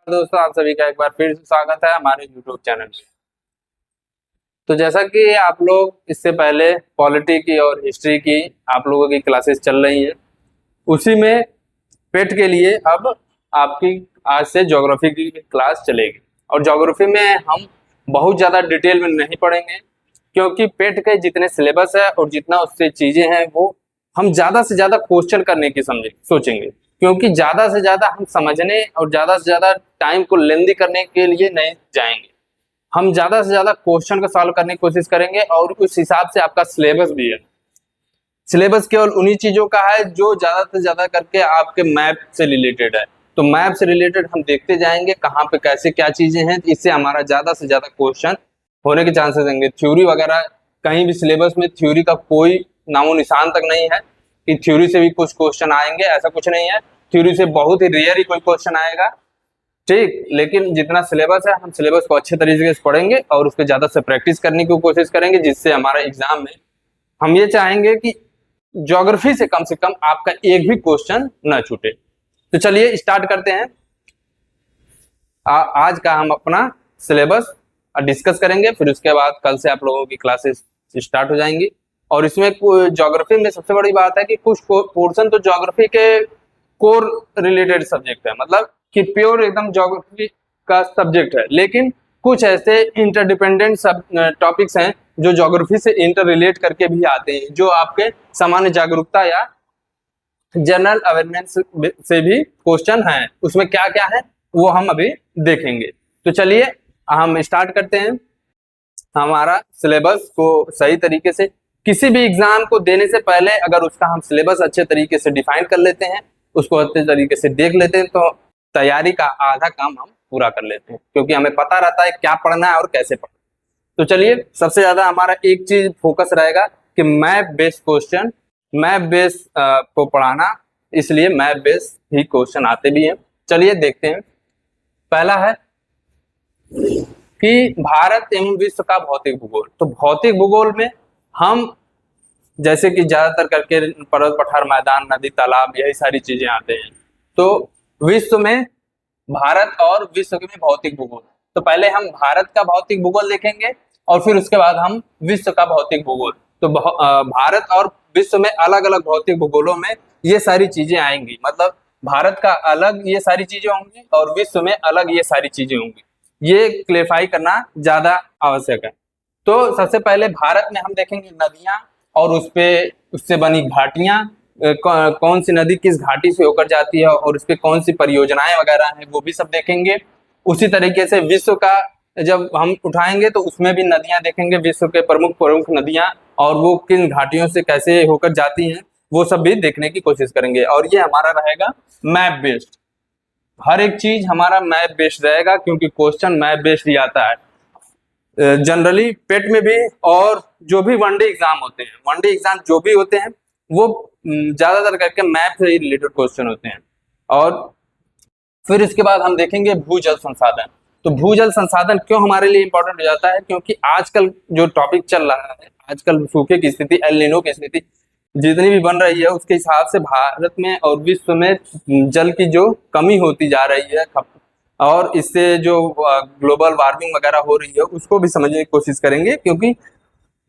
दोस्तों, आप सभी का एक बार फिर से स्वागत है हमारे YouTube चैनल में। तो जैसा कि आप लोग इससे पहले पॉलिटी की और हिस्ट्री की आप लोगों की क्लासेस चल रही हैं, उसी में पेट के लिए अब आपकी आज से ज्योग्राफी की क्लास चलेगी। और ज्योग्राफी में हम बहुत ज़्यादा डिटेल में नहीं पढ़ेंगे, क्योंकि पेट के जितने सिलेबस है और जितना उससे चीज़ें हैं वो हम ज़्यादा से ज़्यादा क्वेश्चन करने की सोचेंगे, क्योंकि ज़्यादा से ज़्यादा हम समझने और ज़्यादा से ज़्यादा टाइम को लेंदी करने के लिए नहीं जाएंगे। हम ज़्यादा से ज़्यादा क्वेश्चन को सॉल्व करने की कोशिश करेंगे और उस हिसाब से आपका सिलेबस भी है। सिलेबस केवल उन्हीं चीज़ों का है जो ज़्यादा से ज़्यादा करके आपके मैप से रिलेटेड है। तो मैप से रिलेटेड हम देखते जाएंगे कहाँ पे कैसे क्या चीज़ें हैं, इससे हमारा ज़्यादा से ज़्यादा क्वेश्चन होने के चांसेस होंगे। थ्योरी वगैरह कहीं भी सिलेबस में थ्योरी का कोई नामो निशान तक नहीं है कि थ्योरी से भी कुछ क्वेश्चन आएंगे, ऐसा कुछ नहीं है। थ्योरी से बहुत ही रेयर ही कोई क्वेश्चन आएगा, ठीक। लेकिन जितना सिलेबस है हम सिलेबस को अच्छे तरीके से पढ़ेंगे और उस पर ज़्यादा से प्रैक्टिस करने की कोशिश करेंगे, जिससे हमारा एग्जाम में हम ये चाहेंगे कि ज्योग्राफी से कम आपका एक भी क्वेश्चन न छूटे। तो चलिए स्टार्ट करते हैं। आज का हम अपना सिलेबस डिस्कस करेंगे, फिर उसके बाद कल से आप लोगों की क्लासेस स्टार्ट हो जाएंगी। और इसमें ज्योग्राफी में सबसे बड़ी बात है कि कुछ पोर्शन तो ज्योग्राफी के कोर रिलेटेड सब्जेक्ट है, मतलब कि प्योर एकदम ज्योग्राफी का सब्जेक्ट है, लेकिन कुछ ऐसे इंटरडिपेंडेंट सब टॉपिक्स हैं जो ज्योग्राफी से इंटर रिलेट करके भी आते हैं, जो आपके सामान्य जागरूकता या जनरल अवेयरनेस से भी क्वेश्चन हैं। उसमें क्या क्या है वो हम अभी देखेंगे। तो चलिए हम स्टार्ट करते हैं हमारा सिलेबस को सही तरीके से। किसी भी एग्जाम को देने से पहले अगर उसका हम सिलेबस अच्छे तरीके से डिफाइन कर लेते हैं, उसको अच्छे तरीके से देख लेते हैं, तो तैयारी का आधा काम हम पूरा कर लेते हैं, क्योंकि हमें पता रहता है क्या पढ़ना है और कैसे पढ़ना है। तो चलिए, सबसे ज्यादा हमारा एक चीज फोकस रहेगा कि map based question, map based को पढ़ाना, इसलिए मैप बेस्ड ही क्वेश्चन आते भी हैं। चलिए देखते हैं। पहला है कि भारत एवं विश्व का भौतिक भूगोल। तो भौतिक भूगोल में हम जैसे कि ज्यादातर करके पर्वत पठार मैदान नदी तालाब यही सारी चीजें आते हैं। तो विश्व में भारत और विश्व में भौतिक भूगोल, तो पहले हम भारत का भौतिक भूगोल देखेंगे और फिर उसके बाद हम विश्व का भौतिक भूगोल। तो भारत और विश्व में अलग अलग भौतिक भूगोलों में ये सारी चीजें आएंगी, मतलब भारत का अलग ये सारी चीजें होंगी और विश्व में अलग ये सारी चीजें होंगी। ये क्लेरिफाई करना ज्यादा आवश्यक है। तो सबसे पहले भारत में हम देखेंगे नदियां और उससे बनी घाटियां, कौन सी नदी किस घाटी से होकर जाती है और उस पर कौन सी परियोजनाएं वगैरह हैं, वो भी सब देखेंगे। उसी तरीके से विश्व का जब हम उठाएंगे तो उसमें भी नदियां देखेंगे, विश्व के प्रमुख प्रमुख नदियां, और वो किन घाटियों से कैसे होकर जाती हैं वो सब भी देखने की कोशिश करेंगे। और ये हमारा रहेगा मैप बेस्ड, हर एक चीज हमारा मैप बेस्ड रहेगा, क्योंकि क्वेश्चन मैप बेस्ड ही आता है जनरली पेट में भी। और जो भी वनडे एग्जाम होते हैं, वनडे एग्जाम जो भी होते हैं वो ज्यादातर करके मैप से ही रिलेटेड क्वेश्चन होते हैं। और फिर इसके बाद हम देखेंगे भूजल संसाधन। तो भूजल संसाधन क्यों हमारे लिए इंपॉर्टेंट हो जाता है, क्योंकि आजकल जो टॉपिक चल रहा है, आजकल सूखे की स्थिति, एल नीनो की स्थिति जितनी भी बन रही है, उसके हिसाब से भारत में और विश्व में जल की जो कमी होती जा रही है, और इससे जो ग्लोबल वार्मिंग वगैरह हो रही है उसको भी समझने की कोशिश करेंगे, क्योंकि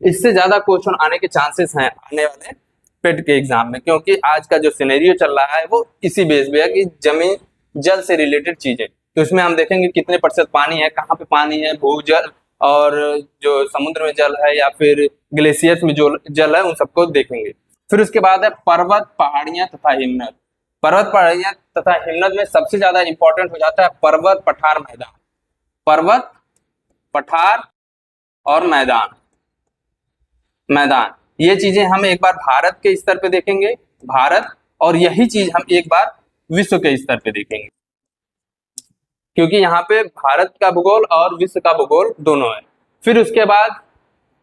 इससे ज्यादा क्वेश्चन आने के चांसेस हैं आने वाले पेट के एग्जाम में। क्योंकि आज का जो सिनेरियो चल रहा है वो इसी बेस पे है कि जमीन जल से रिलेटेड चीजें। तो इसमें हम देखेंगे कितने प्रतिशत पानी है, कहाँ पे पानी है, भूजल और जो समुद्र में जल है या फिर ग्लेशियर्स में जो जल है, उन सबको देखेंगे। फिर उसके बाद है पर्वत, पहाड़ियां तथा हिमनद। पर्वत, पहाड़ियां तथा हिमनद में सबसे ज्यादा इंपॉर्टेंट हो जाता है पर्वत, पठार, मैदान। पर्वत, पठार और मैदान, ये चीजें हम एक बार भारत के स्तर पे देखेंगे, भारत, और यही चीज हम एक बार विश्व के स्तर पे देखेंगे, क्योंकि यहाँ पे भारत का भूगोल और विश्व का भूगोल दोनों है। फिर उसके बाद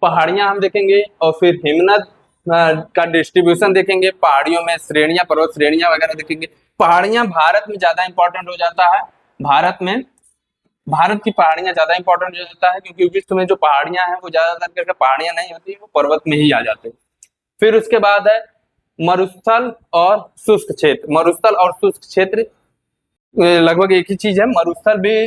पहाड़ियां हम देखेंगे और फिर हिमनद का डिस्ट्रीब्यूशन देखेंगे, पहाड़ियों में श्रेणियां, पर्वत श्रेणियां वगैरह देखेंगे। पहाड़ियां भारत में ज्यादा इंपॉर्टेंट हो जाता है, भारत की पहाड़ियां ज्यादा इंपॉर्टेंट हो जाता है, क्योंकि विश्व में जो पहाड़ियां हैं वो ज्यादातर करके पहाड़ियां नहीं होती, वो पर्वत में ही आ जाते हैं। फिर उसके बाद है मरुस्थल और शुष्क क्षेत्र। मरुस्थल और शुष्क क्षेत्र लगभग एक ही चीज है। मरुस्थल भी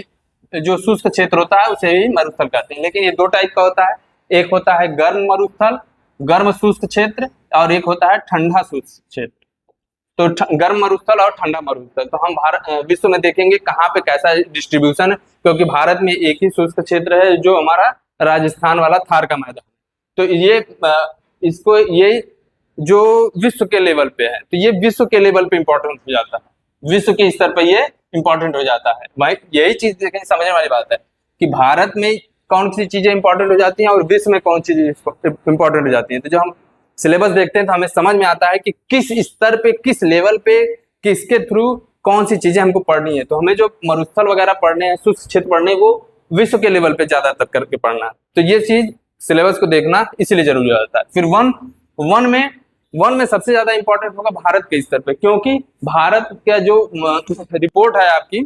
जो शुष्क क्षेत्र होता है उसे ही मरुस्थल कहते हैं, लेकिन ये दो टाइप का होता है। एक होता है गर्म मरुस्थल, गर्म शुष्क क्षेत्र, और एक होता है ठंडा शुष्क क्षेत्र। तो गर्म मरुस्थल और ठंडा मरुस्थल, तो हम भारत विश्व में देखेंगे कहाँ पे कैसा डिस्ट्रीब्यूशन है, क्योंकि भारत में एक ही शुष्क क्षेत्र है जो हमारा राजस्थान वाला थार का मैदान। तो ये इसको ये जो विश्व के लेवल पे है, तो ये विश्व के लेवल पे इंपॉर्टेंट हो जाता है, विश्व के स्तर पे ये इंपॉर्टेंट हो जाता है। भाई यही चीज देखें, समझने वाली बात है कि भारत में कौन सी चीजें इंपॉर्टेंट हो जाती हैं और विश्व में कौन सी चीजें इंपॉर्टेंट हो जाती हैं। तो जो हम सिलेबस देखते हैं तो हमें समझ में आता है कि किस स्तर पे, किस लेवल पे, किसके थ्रू कौन सी चीजें हमको पढ़नी है। तो हमें जो मरुस्थल वगैरह पढ़ने हैं, शुष्क क्षेत्र पढ़ने हैं, वो विश्व के लेवल पे ज्यादातर करके पढ़ना है। तो ये चीज सिलेबस को देखना इसीलिए जरूरी हो जाता है। फिर वन में सबसे ज्यादा इंपॉर्टेंट होगा भारत के स्तर पे, क्योंकि भारत का जो रिपोर्ट है आपकी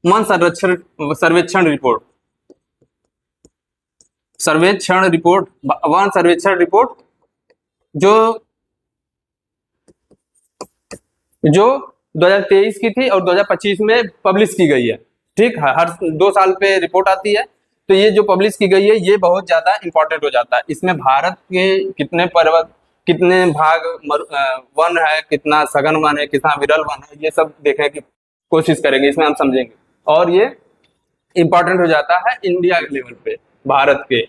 वन सर्वेक्षण रिपोर्ट, वन सर्वेक्षण रिपोर्ट जो 2023 की थी और 2025 में पब्लिश की गई है। ठीक है, हर 2 साल पे रिपोर्ट आती है। तो ये जो पब्लिश की गई है ये बहुत ज्यादा इंपॉर्टेंट हो जाता है। इसमें भारत के कितने पर्वत, कितने भाग वन है, कितना सघन वन है, कितना विरल वन है, ये सब देखने की कोशिश करेंगे, इसमें हम समझेंगे। और ये इंपॉर्टेंट हो जाता है इंडिया लेवल पे, भारत के।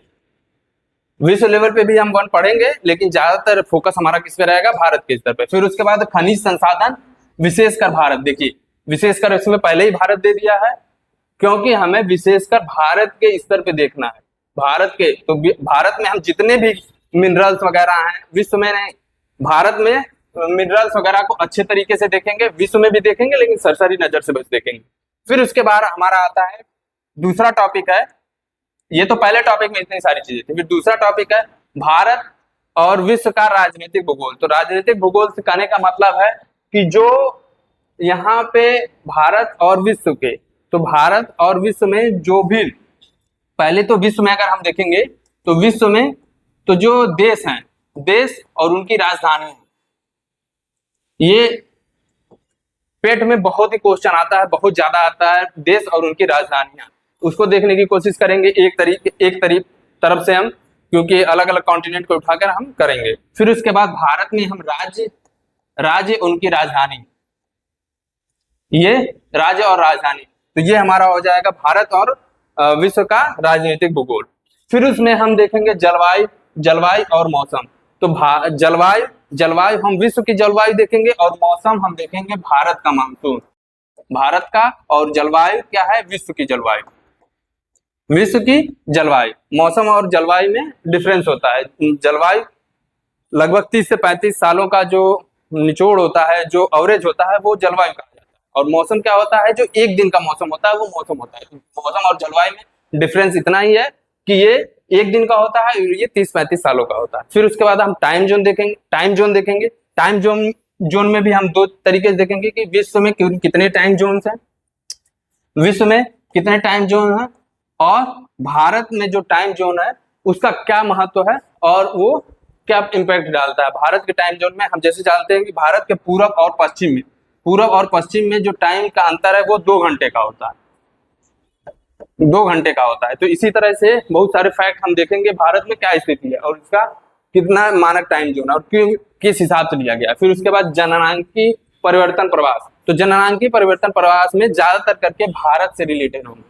विश्व लेवल पे भी हम वन पढ़ेंगे, लेकिन ज्यादातर फोकस हमारा किस पे रहेगा, भारत के स्तर पे। फिर उसके बाद खनिज संसाधन, विशेषकर भारत। देखिए विशेषकर इसमें पहले ही भारत दे दिया है, क्योंकि हमें विशेषकर भारत के स्तर पे देखना है। भारत के, तो भारत में हम जितने भी मिनरल्स वगैरह हैं, विश्व में नहीं, भारत में मिनरल्स वगैरह को अच्छे तरीके से देखेंगे, विश्व में भी देखेंगे, लेकिन सरसरी नजर से बस देखेंगे। फिर उसके बाद हमारा आता है दूसरा टॉपिक है, ये तो पहले टॉपिक में इतनी सारी चीजें थी। फिर दूसरा टॉपिक है भारत और विश्व का राजनीतिक भूगोल। तो राजनीतिक भूगोल से कहने का मतलब है कि जो यहाँ पे भारत और विश्व के, तो भारत और विश्व में जो भी, पहले तो विश्व में अगर हम देखेंगे तो विश्व में तो जो देश हैं, देश और उनकी राजधानी, ये पेट में बहुत ही क्वेश्चन आता है, बहुत ज्यादा आता है, देश और उनकी राजधानियां, उसको देखने की कोशिश करेंगे एक तरफ से हम, क्योंकि अलग अलग कॉन्टिनेंट को उठाकर हम करेंगे। फिर उसके बाद भारत में हम राज्य उनकी राजधानी, ये राज्य और राजधानी, तो ये हमारा हो जाएगा भारत और विश्व का राजनीतिक भूगोल। फिर उसमें हम देखेंगे जलवायु और मौसम। तो जलवायु हम विश्व की जलवायु देखेंगे और मौसम हम देखेंगे भारत का मानसून, भारत का। और जलवायु क्या है, विश्व की जलवायु, विश्व की जलवायु। मौसम और जलवायु में डिफरेंस होता है। जलवायु लगभग 30 से 35 सालों का जो निचोड़ होता है, जो एवरेज होता है, वो जलवायु कहा जाता है। और मौसम क्या होता है, जो एक दिन का मौसम होता है, वो मौसम होता है। मौसम और जलवायु में डिफरेंस इतना ही है कि ये एक दिन का होता है और ये 30-35 सालों का होता है। फिर उसके बाद हम टाइम जोन देखेंगे। टाइम जोन में भी हम 2 तरीके से देखेंगे कि विश्व में कितने टाइम जोन हैं, विश्व में कितने टाइम जोन है, और भारत में जो टाइम जोन है उसका क्या महत्व है और वो क्या इम्पैक्ट डालता है। भारत के टाइम जोन में हम जैसे जानते हैं कि भारत के पूरब और पश्चिम में जो टाइम का अंतर है वो 2 घंटे का होता है, 2 घंटे का होता है। तो इसी तरह से बहुत सारे फैक्ट हम देखेंगे भारत में क्या स्थिति है और इसका कितना मानक टाइम जोन है और क्यों, किस हिसाब से लिया गया। फिर उसके बाद जननांकी परिवर्तन प्रवास। तो जननांकी परिवर्तन प्रवास में ज्यादातर करके भारत से रिलेटेड होंगे,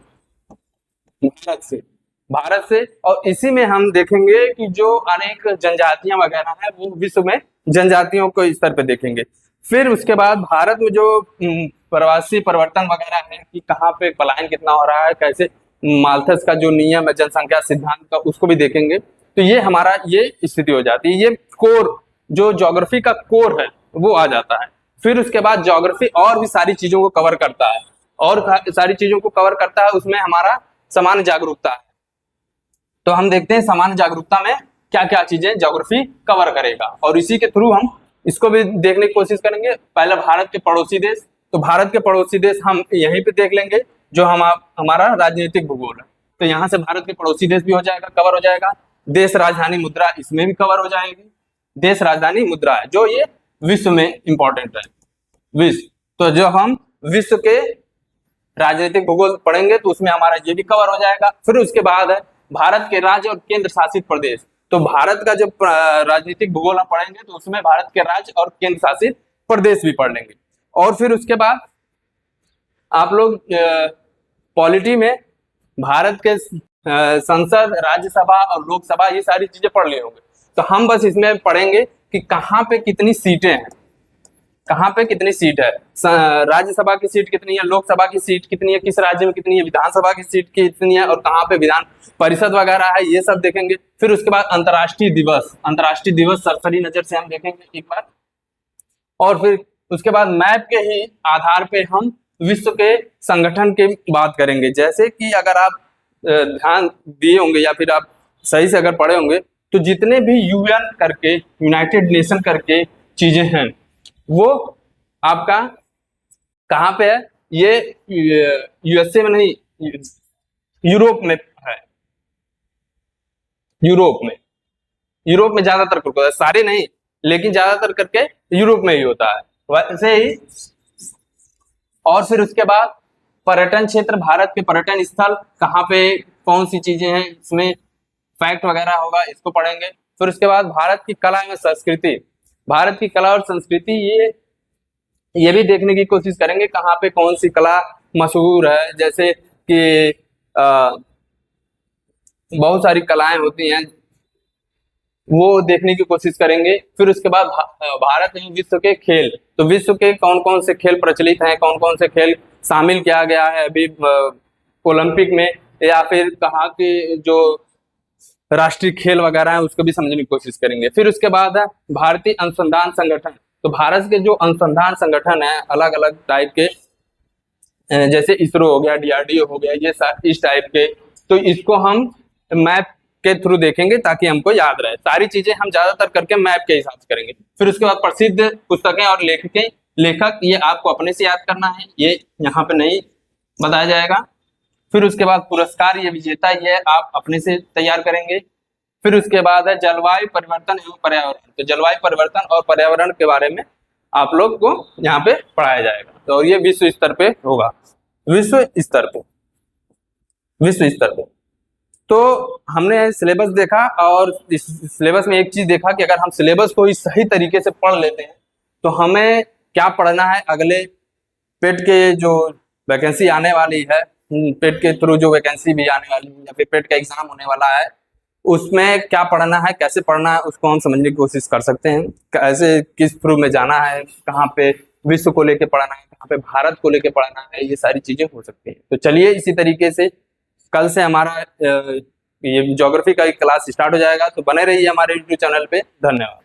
भारत से। और इसी में हम देखेंगे कि जो अनेक जनजातियां वगैरह हैं, वो विश्व में जनजातियों को स्तर पे देखेंगे। फिर उसके बाद भारत में जो प्रवासी परिवर्तन वगैरह है कि कहाँ पे पलायन कितना हो रहा है, कैसे माल्थस का जो नियम है जनसंख्या सिद्धांत का, उसको भी देखेंगे। तो ये हमारा ये स्थिति हो जाती है। ये कोर, जो ज्योग्राफी का कोर है, वो आ जाता है। फिर उसके बाद ज्योग्राफी और भी सारी चीजों को कवर करता है, और सारी चीजों को कवर करता है। उसमें हमारा सामान्य जागरूकता है। तो हम देखते हैं सामान्य जागरूकता में क्या क्या चीजें ज्योग्राफी कवर करेगा, और इसी के थ्रू हम इसको भी देखने की कोशिश करेंगे। पहले भारत के पड़ोसी देश, तो भारत के पड़ोसी देश हम यहीं पे देख लेंगे, जो हमारा राजनीतिक भूगोल है। तो यहाँ से भारत के पड़ोसी देश भी हो जाएगा, कवर हो जाएगा। देश राजधानी मुद्रा इसमें भी कवर हो जाएगी। देश राजधानी मुद्रा है जो ये विश्व में इंपॉर्टेंट है, विश्व। तो जो हम विश्व के राजनीतिक भूगोल पढ़ेंगे तो उसमें हमारा ये भी कवर हो जाएगा। फिर उसके बाद है भारत के राज्य और केंद्र शासित प्रदेश। तो भारत का जब राजनीतिक भूगोल हम पढ़ेंगे तो उसमें भारत के राज्य और केंद्र शासित प्रदेश भी पढ़ लेंगे। और फिर उसके बाद आप लोग पॉलिटी में भारत के संसद, राज्यसभा और लोकसभा ये सारी चीजें पढ़ लिए होंगे। तो हम बस इसमें पढ़ेंगे कि कहाँ पे कितनी सीटें हैं, कहाँ पे कितनी सीट है, राज्यसभा की सीट कितनी है, लोकसभा की सीट कितनी है, किस राज्य में कितनी है, विधानसभा की सीट कितनी है और कहाँ पे विधान परिषद वगैरह है, ये सब देखेंगे। फिर उसके बाद अंतर्राष्ट्रीय दिवस सरसरी नजर से हम देखेंगे एक बार। और फिर उसके बाद मैप के ही आधार पे हम विश्व के संगठन की बात करेंगे। जैसे कि अगर आप ध्यान दिए होंगे या फिर आप सही से अगर पढ़े होंगे तो जितने भी यूएन करके, यूनाइटेड नेशन करके चीजें हैं वो आपका कहाँ पे है, ये यूएसए में नहीं, यूरोप में है। यूरोप में ज्यादातर होता है, सारे नहीं लेकिन ज्यादातर करके यूरोप में ही होता है वैसे ही। और फिर उसके बाद पर्यटन क्षेत्र, भारत के पर्यटन स्थल कहाँ पे, कौन सी चीजें हैं, इसमें फैक्ट वगैरह होगा, इसको पढ़ेंगे। फिर उसके बाद भारत की कला एवं संस्कृति, भारत की कला और संस्कृति ये भी देखने की कोशिश करेंगे कहाँ पे कौन सी कला मशहूर है। जैसे कि बहुत सारी कलाएं होती हैं वो देखने की कोशिश करेंगे। फिर उसके बाद भारत में विश्व के खेल, तो विश्व के कौन कौन से खेल प्रचलित हैं, कौन कौन से खेल शामिल किया गया है अभी ओलंपिक में, या फिर कहाँ के जो राष्ट्रीय खेल वगैरह है उसको भी समझने की कोशिश करेंगे। फिर उसके बाद है भारतीय अनुसंधान संगठन, तो भारत के जो अनुसंधान संगठन है अलग अलग टाइप के, जैसे इसरो हो गया, डीआरडीओ हो गया, ये इस टाइप के, तो इसको हम मैप के थ्रू देखेंगे ताकि हमको याद रहे। सारी चीजें हम ज्यादातर करके मैप के हिसाब से करेंगे। फिर उसके बाद प्रसिद्ध पुस्तकें और लेखक ये आपको अपने से याद करना है, ये यहाँ पे नहीं बताया जाएगा। फिर उसके बाद पुरस्कार, ये विजेता, ये आप अपने से तैयार करेंगे। फिर उसके बाद है जलवायु परिवर्तन एवं पर्यावरण, तो जलवायु परिवर्तन और पर्यावरण के बारे में आप लोग को यहाँ पे पढ़ाया जाएगा। तो ये विश्व स्तर पे होगा, विश्व स्तर पे। तो हमने सिलेबस देखा और इस सिलेबस में एक चीज देखा कि अगर हम सिलेबस को सही तरीके से पढ़ लेते हैं तो हमें क्या पढ़ना है, अगले पेट के जो वैकेंसी आने वाली है, पेट के थ्रू जो वैकेंसी भी आने वाली है या फिर पेट का एग्जाम होने वाला है, उसमें क्या पढ़ना है, कैसे पढ़ना है, उसको हम समझने की कोशिश कर सकते हैं। कैसे किस थ्रू में जाना है, कहाँ पे विश्व को लेके पढ़ना है, कहाँ पे भारत को लेके पढ़ना है, ये सारी चीजें हो सकती हैं। तो चलिए इसी तरीके से कल से हमारा ये ज्योग्राफी का एक क्लास स्टार्ट हो जाएगा, तो बने रहिए हमारे यूट्यूब चैनल पे। धन्यवाद।